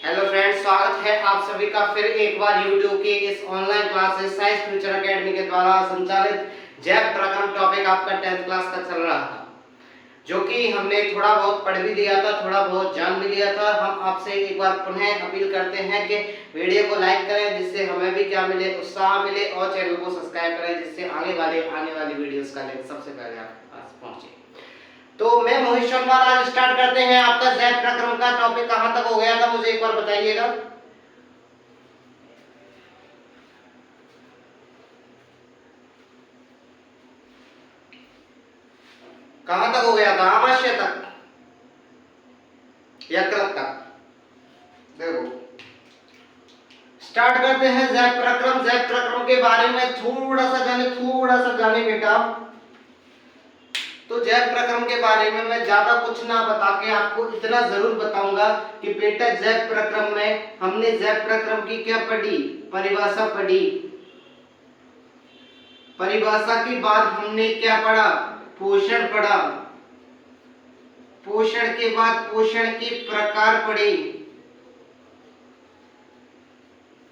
Hello friends, स्वागत है आप सभी का फिर एक बार YouTube के इस online classes science future academy के द्वारा संचालित जैव प्रक्रम टॉपिक आपका 10th क्लास का चल रहा था, जो कि हमने थोड़ा बहुत पढ़ भी लिया था, थोड़ा बहुत जान भी लिया था। हम आपसे एक बार पुनः अपील करते हैं कि वीडियो को लाइक करें, जिससे हमें भी क्या मिले, उत्साह मिले, और चैनल को सब्सक्राइब करें, जिससे आने वाली वीडियोस का लिंक सबसे पहले आपके पास पहुंचे। तो मैं मोहित शर्मा, आज स्टार्ट करते हैं। आपका जैव प्रक्रम का टॉपिक कहां तक हो गया था, मुझे एक बार बताइएगा। कहां तक हो गया था? आमाशय तक, यकृत तक। देखो, स्टार्ट करते हैं जैव प्रक्रम। जैव प्रक्रम के बारे में थोड़ा सा जाने बेटा। तो जैव प्रक्रम के बारे में मैं ज्यादा कुछ ना बता के आपको इतना जरूर बताऊंगा कि बेटा जैव प्रक्रम में हमने जैव प्रक्रम की क्या पढ़ी, परिभाषा पढ़ी। परिभाषा के बाद हमने क्या पढ़ा, पोषण पढ़ा। पोषण के बाद पोषण के प्रकार पढ़े।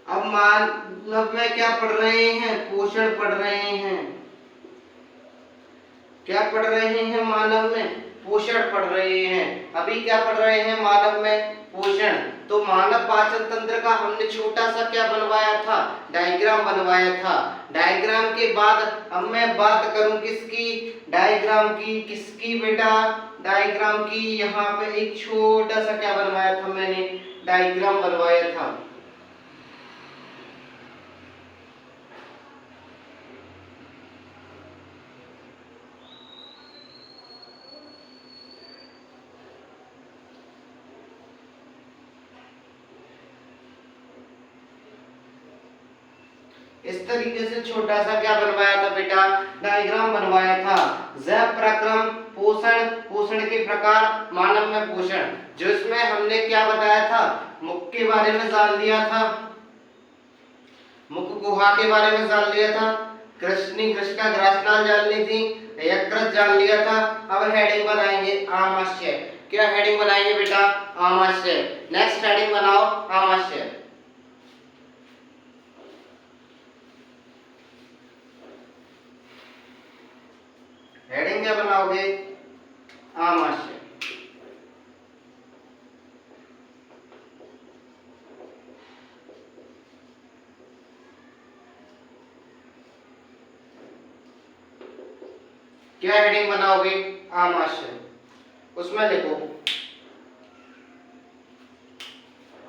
अब मानव में क्या पढ़ रहे हैं, पोषण पढ़ रहे हैं। क्या पढ़ रहे हैं मानव में, पोषण पढ़ रहे हैं। अभी क्या पढ़ रहे हैं मानव में, पोषण। तो मानव पाचन तंत्र का हमने छोटा सा क्या बनवाया था, डायग्राम बनवाया था। डायग्राम के बाद अब मैं बात करूं किसकी, डायग्राम की। किसकी बेटा, डायग्राम की। यहाँ पे एक छोटा सा क्या बनवाया था मैंने, डायग्राम बनवाया था। इस तरीके से छोटा सा क्या बनवाया था बेटा, डायग्राम बनवाया था। जैव प्रक्रम, पोषण, पोषण के प्रकार, मानव में पोषण, जिसमें हमने क्या बताया था, मुख के बारे में जान लिया था, मुख गुहा के बारे में जान लिया था, कृष्ण का ग्रासनाल जान ली थी, यकृत जान लिया था। अब हेडिंग बनाएंगे आमाशय। क्या हेडिंग बनाएंगे बेटा, आमाशय। नेक्स्ट हेडिंग बनाओ, आमाशय। हेडिंग क्या बनाओगे, आमाशय। क्या हेडिंग बनाओगे, आमाशय। उसमें लिखो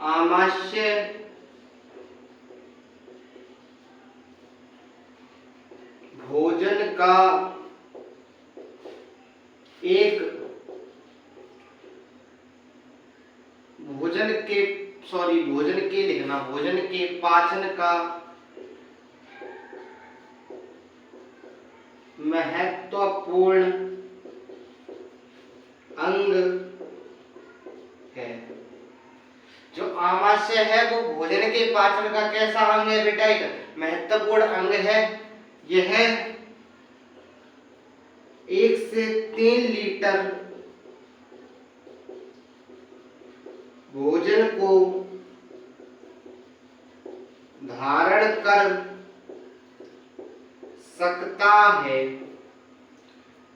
आमाशय भोजन का एक भोजन के लिखना, भोजन के पाचन का महत्वपूर्ण अंग है। जो आमाशय है वो भोजन के पाचन का कैसा अंग है बेटा, एक महत्वपूर्ण अंग है। यह 1 से 3 लीटर भोजन को धारण कर सकता है।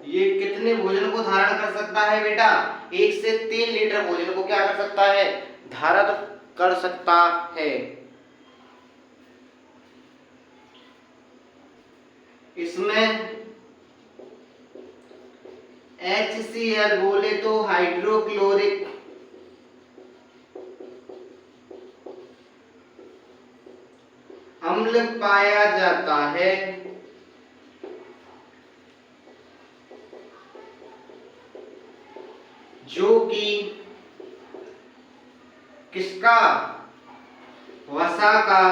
ये कितने भोजन को धारण कर सकता है बेटा, 1 से 3 लीटर भोजन को क्या कर सकता है, धारण कर सकता है। इसमें HCl बोले तो हाइड्रोक्लोरिक अम्ल पाया जाता है, जो कि किसका, वसा का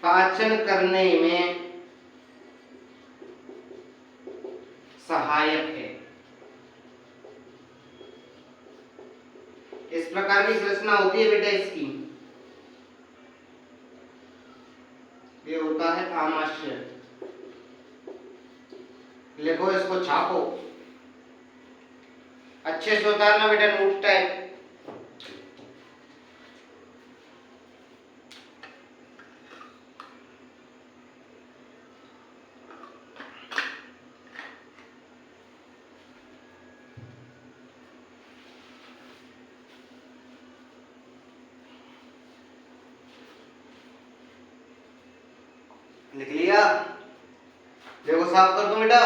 पाचन करने में सहायक है। इस प्रकार की संरचना होती है बेटा इसकी। ये होता है आमाशय। लिखो, इसको छापो, अच्छे से उतारना बेटा नोट टाइप। लिख लिया? देखो साफ कर दो बेटा।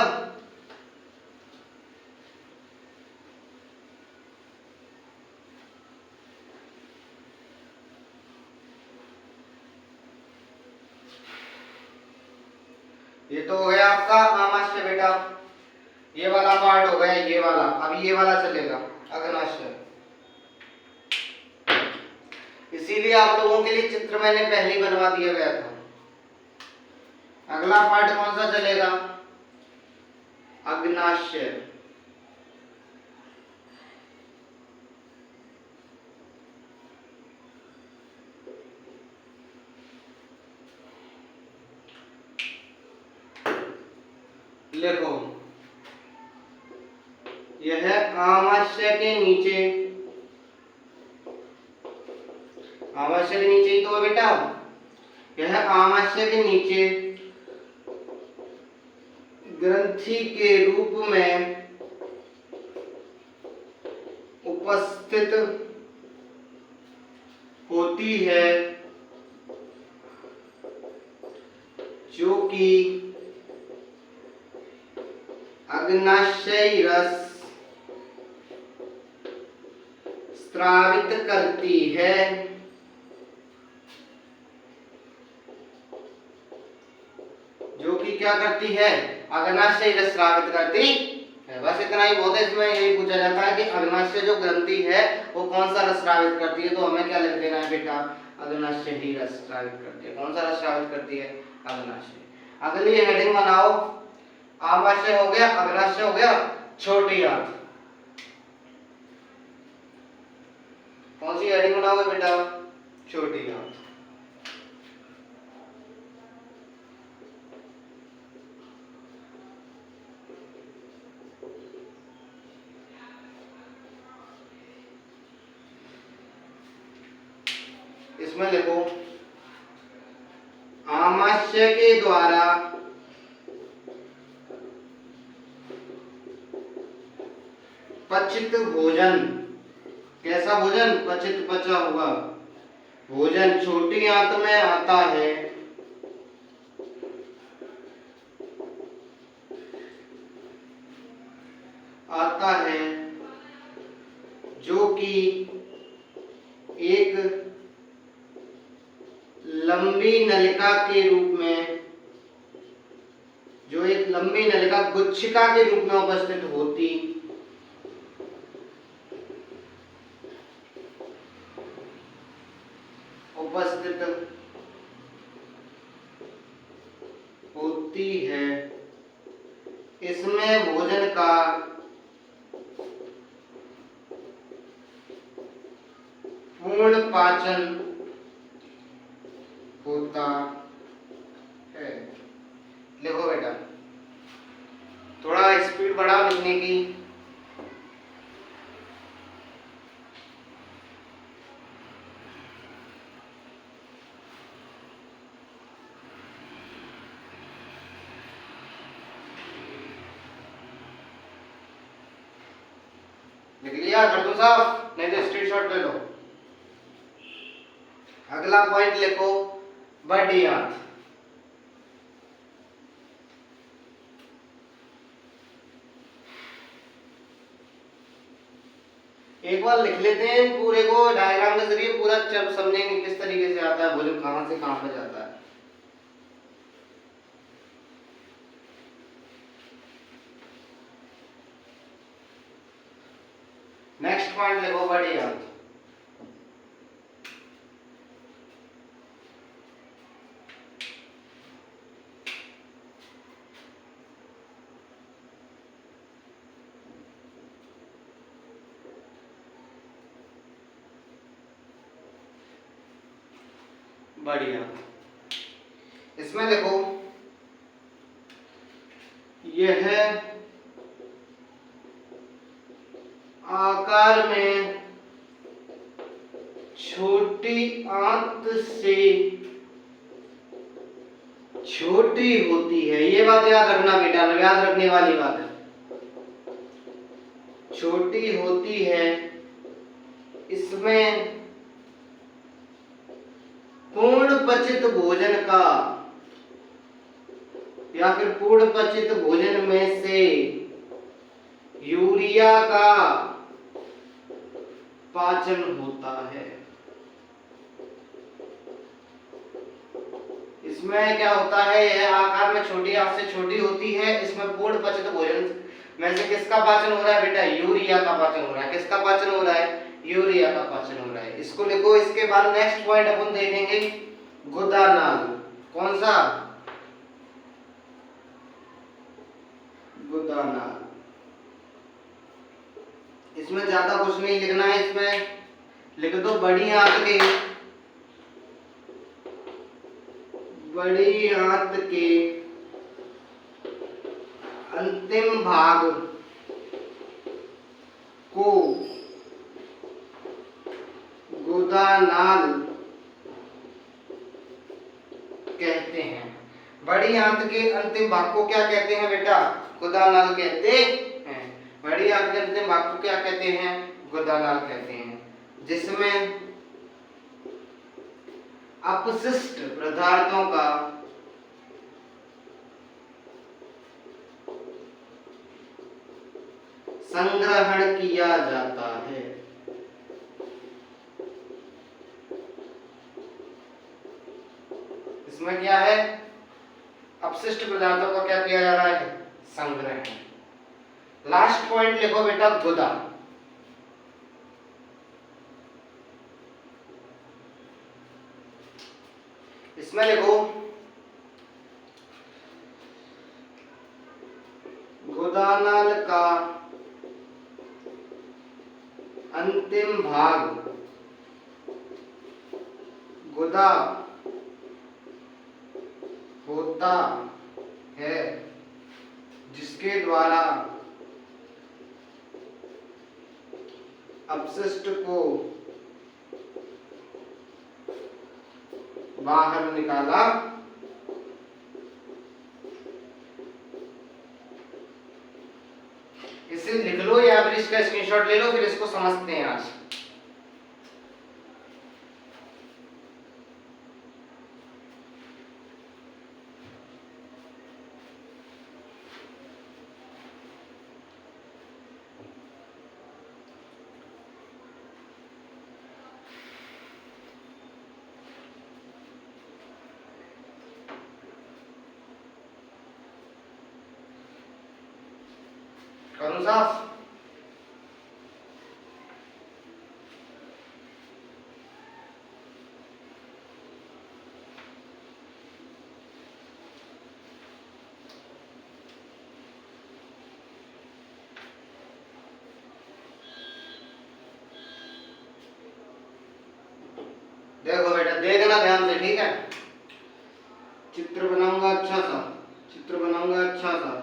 ये तो हो गया आपका आमाशय बेटा, ये वाला पार्ट हो गया ये वाला। अब ये वाला चलेगा अग्नाशय। इसीलिए आप लोगों के लिए चित्र मैंने पहले ही बनवा दिया गया था। अगला पार्ट कौन सा चलेगा? अग्नाशय। देखो यह आमाशय के नीचे, आमाशय के नीचे ही तो है बेटा। यह आमाशय के नीचे ग्रंथि के रूप में उपस्थित होती है, जो कि अग्नाशयी रस स्रावित करती है। जो कि क्या करती है? अग्नाशयी रस स्रावित करती है। बस इतना ही बहुत है। इसमें यही पूछा जाता है कि अग्नाशय जो ग्रंथि है वो कौन सा रस स्रावित करती है, तो हमें क्या लिख देना है बेटा? अग्नाशयी रस स्रावित करती है। कौन सा रस स्रावित करती है? अग्नाशय। अगली हेडिंग बनाओ। आमाशय हो गया, अग्नाशय हो गया, छोटी आंत। कौन सी हेडिंग बनाओगे बेटा? छोटी आंत। इसमें देखो आमाशय के द्वारा पचित भोजन, कैसा भोजन? पचित, पचा हुआ भोजन छोटी आंत में आता है। आता है जो कि एक लंबी नलिका के रूप में, जो एक लंबी नलिका गुच्छिका के रूप में उपस्थित होती है। इसमें भोजन का पूर्ण पाचन होता है। लिखो बेटा, थोड़ा स्पीड बढ़ाओ लिखने की। लिख लिया? कर दो साफ, नहीं तो स्क्रीनशॉट ले लो। अगला पॉइंट लिखो, बड़ी आंत। एक बार लिख लेते हैं पूरे को डायग्राम के जरिए, पूरा समझेंगे किस तरीके से आता है भोजन, कहां से कहां पे जाता है। नेक्स्ट पॉइंट लिखो, बड़ी आंत। बढ़िया, इसमें देखो यह आकार में छोटी आंत से छोटी होती है। ये बात याद रखना बेटा, याद रखने वाली बात है। छोटी होती है, इसमें पूर्ण पचित भोजन का या फिर पूर्ण पचित भोजन में से यूरिया का पाचन होता है। इसमें क्या होता है, यह आकार में छोटी आंत से छोटी होती है। इसमें पूर्ण पचित भोजन में से किसका पाचन हो रहा है बेटा, यूरिया का पाचन हो रहा है। किसका पाचन हो रहा है, यूरिया का पाचन हो रहा है। इसको लिखो। इसके बाद नेक्स्ट पॉइंट अपन देखेंगे गुदानाल। कौन सा, गुदानाल। इसमें ज्यादा कुछ नहीं लिखना है, इसमें लिख दो बड़ी आंत के अंतिम भाग को गुदानाल कहते हैं। बड़ी आंत के अंतिम भाग को क्या कहते हैं बेटा, गुदानाल कहते हैं। बड़ी आंत के अंतिम भाग को क्या कहते हैं, गुदानाल कहते हैं। जिसमें अपशिष्ट पदार्थों का संग्रहण किया जाता है। इसमें क्या है, अपशिष्ट पदार्थों का क्या किया जा रहा है, संग्रहण। लास्ट पॉइंट लिखो बेटा गुदा। इसमें लिखो गुदानाल का अंतिम भाग गुदा होता है, जिसके द्वारा अपशिष्ट को बाहर निकाला इसे लिख लो या फिर इसका स्क्रीनशॉट ले लो, फिर इसको समझते हैं आज। करूं साफ, देखो बेटा देखना ध्यान से, ठीक है। चित्र बनाऊंगा अच्छा सा, चित्र बनाऊंगा अच्छा सा।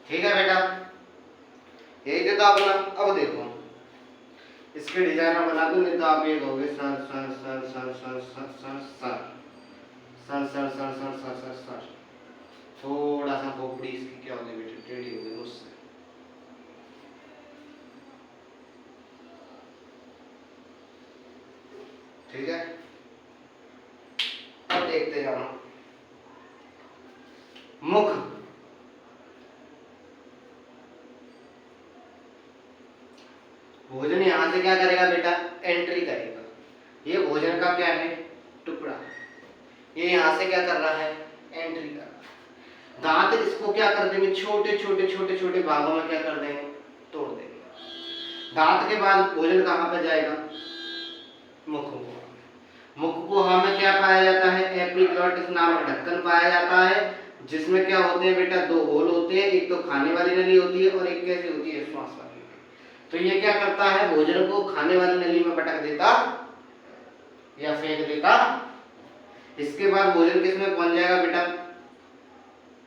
ठीक है बेटा, यही था अपना। अब देखो इसके डिजाइन बना दो, नहीं तो आप ये कहोगे sir sir sir sir sir sir sir sir sir sir sir sir sir sir sir. थोड़ा सा खोपड़ी इसकी क्या होगी बेटा, टेढ़ी होगी मुझसे। ठीक है, अब देखते जाना। मुख, भोजन यहां से क्या करेगा बेटा, एंट्री करेगा। ये भोजन का क्या है, टुकड़ा। ये यहां से क्या कर रहा है, एंट्री कर रहा है। दांत इसको क्या कर देंगे, छोटे छोटे छोटे छोटे भागों में क्या कर देंगे, तोड़ देंगे। दांत के बाद भोजन कहां पे जाएगा, मुख को। मुख को हमें क्या पाया जाता है, एपिग्लॉटिस नामक ढक्कन पाया जाता है, जिसमें क्या होते हैं बेटा, दो होल होते हैं। एक तो खाने वाली नली होती है और एक कैसी होती है, श्वास वाली। तो ये क्या करता है, भोजन को खाने वाली नली में पटक देता या फेंक देता। इसके बाद भोजन किसमें पहुंच जाएगा बेटा,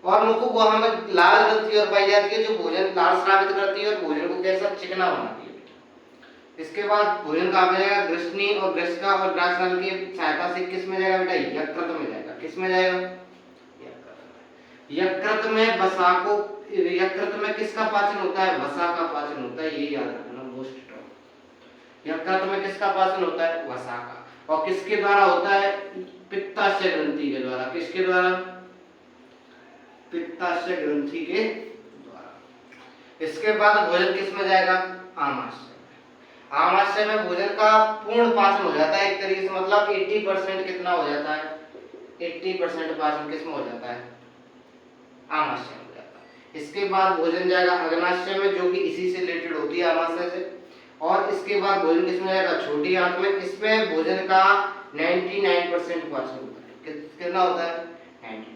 और मुखगुहा में लाल ग्रंथि और पाई जाती है जो भोजन लाल स्रावित करती है और भोजन को कैसा चिकना बनाती है। इसके बाद भोजन कहाँ पे जाएगा, ग्रसनी और ग्रसिका और ग्रासनाल की सहायता से किस में जाएगा बेटा, यकृत में जाएगा। किस में जाएगा, यकृत में वसा को, यकृत में किसका पाचन होता है, वसा का पाचन होता है, ये याद रखना मोस्ट टॉप। यकृत में किसका पाचन होता है, वसा का। और किसके द्वारा होता है, पित्ताशय ग्रंथि के द्वारा। किसके द्वारा, पित्ताशय ग्रंथि के द्वारा। इसके बाद भोजन किस में जाएगा, आमाशय। आमाशय में भोजन का पूर्ण पाचन हो जाता है एक तरीके से, मतलब 80% कितना हो जाता है, 80% पाचन किस में हो जाता है, आमाशय में हो जाता है। इसके बाद भोजन जाएगा अग्नाशय में, जो कि इसी से रिलेटेड होती है, आमाशय से। और इसके बाद भोजन किस में जाएगा, छोटी आंत में। इसमें भोजन का 99% पाचन होता है। कितना होता है, 99।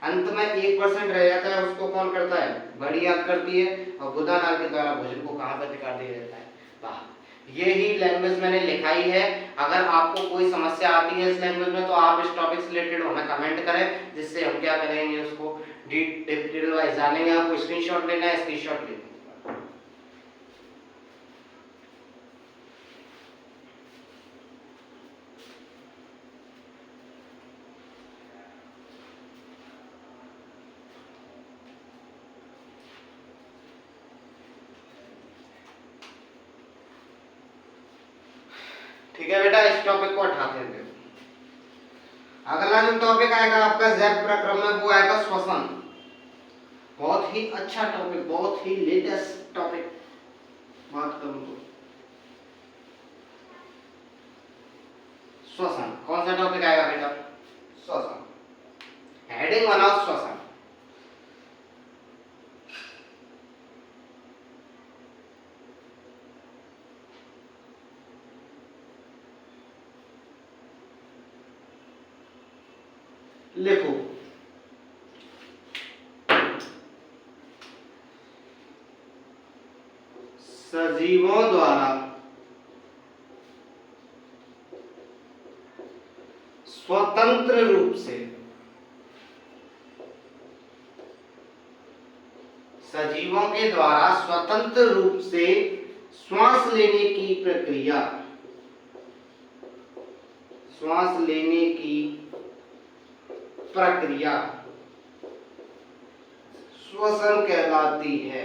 अंत में 1% रह जाता है, उसको कौन करता है, बड़ी आंत करती है। और गुदा नाल के द्वारा भोजन को कहां पर निकाल दिया जाता है, बाहर। ये ही लैंग्वेज मैंने लिखाई है। अगर आपको कोई समस्या आती है इस लैंग्वेज में तो आप इस टॉपिक से रिलेटेड हमें कमेंट करें, जिससे हम क्या करेंगे, उसको डिटेल वाइज जानेंगे। आपको स्क्रीनशॉट लेना है, स्क्रीनशॉट लेना है। ठीक है बेटा, इस टॉपिक को हटाते हैं। अगला जो टॉपिक आएगा आपका जैव प्रक्रम में, वो आएगा श्वसन। बहुत ही अच्छा टॉपिक, बहुत ही लेटेस्ट टॉपिक बात करूं तो। श्वसन, कौन सा टॉपिक आएगा बेटा, श्वसन। हेडिंग बनाओ श्वसन। लिखो, सजीवों द्वारा स्वतंत्र रूप से, सजीवों के द्वारा स्वतंत्र रूप से श्वास लेने की प्रक्रिया, श्वास लेने की प्रक्रिया श्वसन कहलाती है।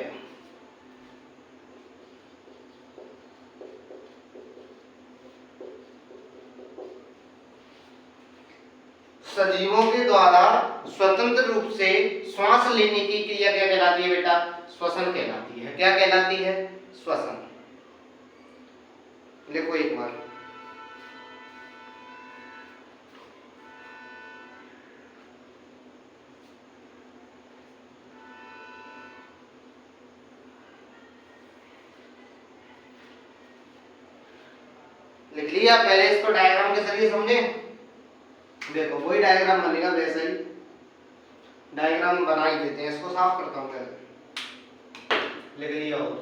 सजीवों के द्वारा स्वतंत्र रूप से श्वास लेने की क्रिया क्या कहलाती है बेटा, श्वसन कहलाती है। क्या कहलाती है, श्वसन। देखो एक बार, लिख लिया, पहले इसको डायग्राम के जरिए समझे। देखो वही डायग्राम बनेगा, वैसा ही डायग्राम बना ही देते हैं। इसको साफ करता हूं पहले, लिख लिया हो।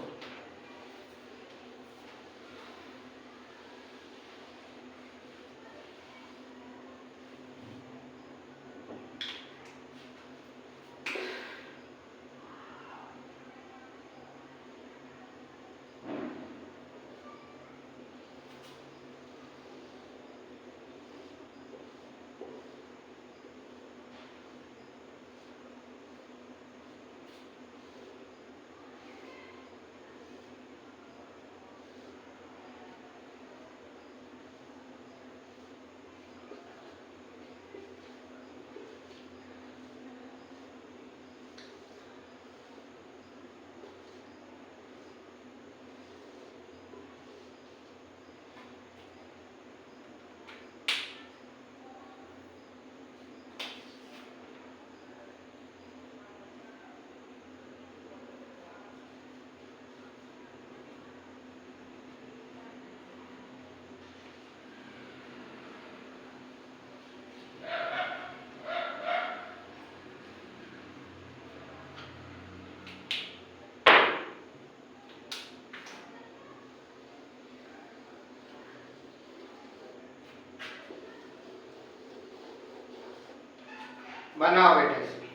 बनाओ बेटा इसमें।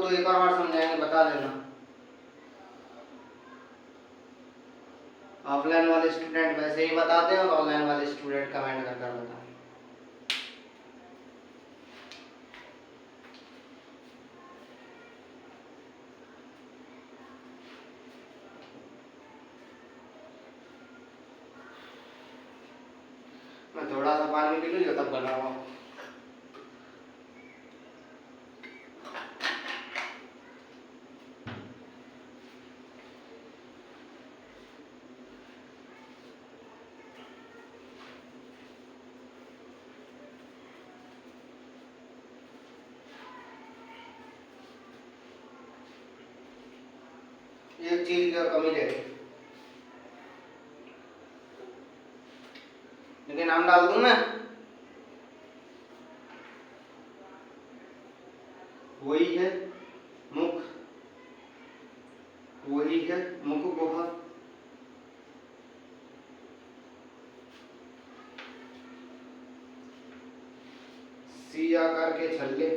तो एक और बार समझाएंगे, बता देना। ऑफलाइन वाले स्टूडेंट वैसे ही बताते हैं और ऑनलाइन वाले स्टूडेंट कमेंट कर कर बताएं। मैं थोड़ा सा पानी पी लूँ तब बनाऊंगा। एक चीज की कमी रह गई, लेकिन नाम डाल दूं मैं, वही है मुख, वही है मुख गुहा। सी आकार के छल्ले,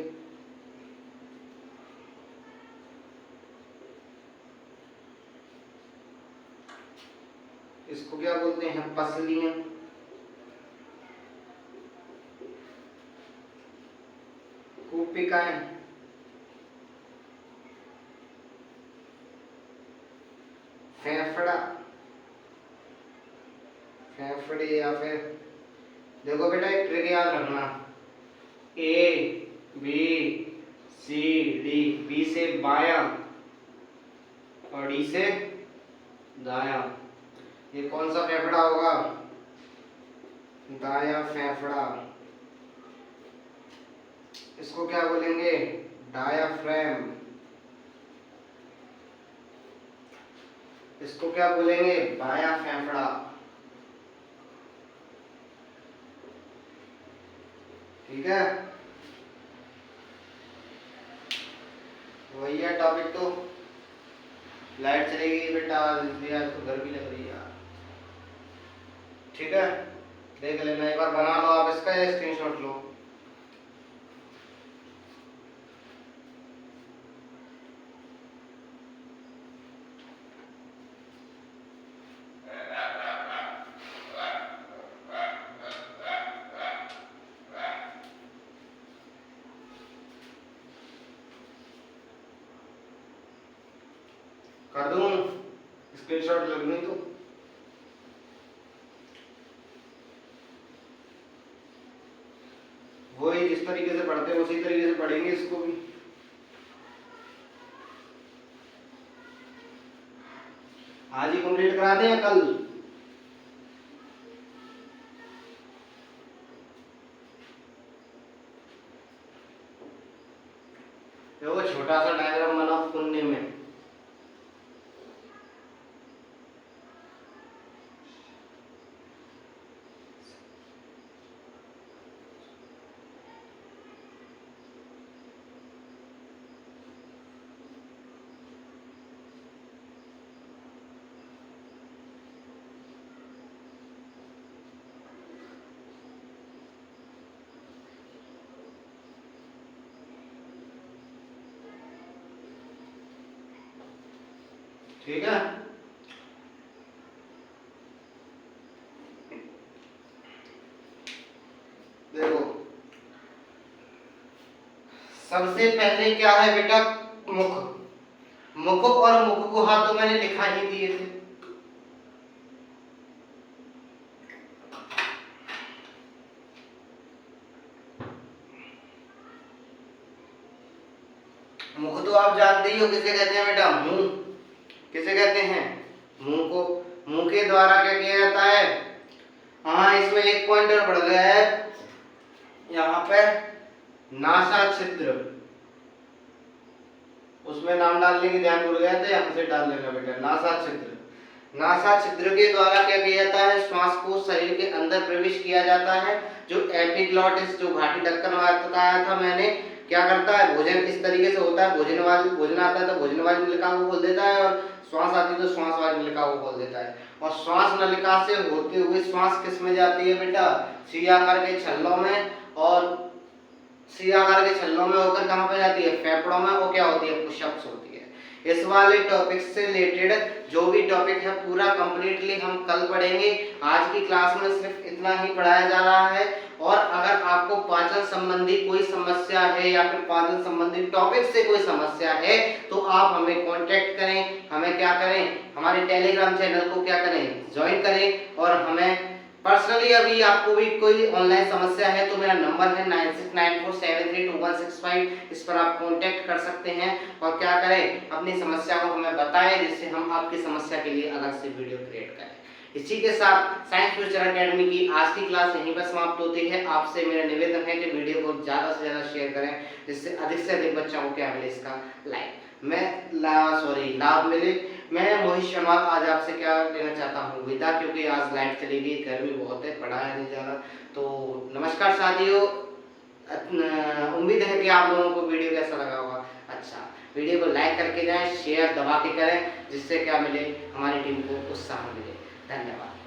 इसको क्या बोलते हैं? पसलियां। कूपिकाएं, फेफड़ा, फेफड़े या फिर देखो बेटा एक ट्रिक याद रखना, A B C D, B से बायां और डी से दायां। ये कौन सा फेफड़ा होगा? दायां फेफड़ा। इसको क्या बोलेंगे? डायाफ्राम। इसको क्या बोलेंगे? बायां फेफड़ा। ठीक है, वही है टॉपिक। तो लाइट चलेगी बेटा, यार तो गर्मी लग रही है यार। ठीक है, देख लेना एक बार, बना लो आप इसका, स्क्रीनशॉट लो। कर दूं स्क्रीनशॉट लगनी तो? वही जिस तरीके से पढ़ते हैं उसी तरीके से पढ़ेंगे इसको भी। आज ही कंप्लीट करा दें या कल? देखो छोटा सा डायग्राम बना पुण्य में, ठीक है। देखो सबसे पहले क्या है बेटा? मुख। मुख और मुख को हाथ तो मैंने लिखा ही दिए थे। मुख तो आप जानते ही हो किसे कहते हैं बेटा? मुंह। किसे कहते हैं? मुंह को। मुंह के द्वारा क्या किया जाता है? हाँ, इसमें एक पॉइंटर बढ़ गया है यहाँ पे, नासा छिद्र। उसमें नाम डालने की ध्यान भूल गया था, यहाँ से डाल लेना बेटा, नासा छिद्र। नासा छिद्र के द्वारा क्या किया जाता है? श्वास को शरीर के अंदर प्रवेश किया जाता है। जो एपिग्लॉटिस, जो घाटी ढक्कन बताया था मैंने, क्या करता है? भोजन इस तरीके से होता है, भोजन आता है तो भोजन वाली नलिका को खोल देता है, और श्वास आती है तो श्वास वाली नलिका को खोल देता है। और श्वास नलिका से होते हुए श्वास किस में जाती है बेटा? सी आकार के छल्लों में, और सी आकार के छल्लों में होकर कहाँ पे जाती है, फेफड़ों में, वो क्या होती है, पुशअप्स होती है। इस वाले टॉपिक से रिलेटेड जो भी टॉपिक है पूरा कंप्लीटली हम कल पढ़ेंगे। आज की क्लास में सिर्फ इतना ही पढ़ाया जा रहा है। और अगर आपको पाचन संबंधी कोई समस्या है या फिर पाचन संबंधी टॉपिक से कोई समस्या है तो आप हमें कांटेक्ट करें। हमें क्या करें, हमारे टेलीग्राम चैनल को क्या करें, ज्वाइन करें। और हमें पर्सनली अभी आपको भी कोई ऑनलाइन समस्या है तो मेरा नंबर है 9694732165, इस पर आप कांटेक्ट कर सकते हैं। और क्या करें, अपनी समस्या को हमें बताएं जिससे हम आपकी समस्या के लिए अलग से वीडियो क्रिएट करें। इसी के साथ साइंस फ्यूचर एकेडमी की आज की क्लास यहीं पर समाप्त होती है। आपसे मेरा निवेदन है कि वीडियो को ज़्यादा से ज़्यादा शेयर करें जिससे अधिक बच्चों को क्या मिले, इसका लाभ मिले। मैं मोहित शर्मा आज आपसे क्या लेना चाहता हूँ, विदा, क्योंकि आज लाइट चली गई, गर्मी बहुत है, पढ़ाया नहीं जा रहा। तो नमस्कार साथियों, उम्मीद है कि आप लोगों को वीडियो कैसा लगा होगा। अच्छा, वीडियो को लाइक करके जाएं, शेयर दबा के करें जिससे क्या मिले, हमारी टीम को उत्साह मिले। धन्यवाद।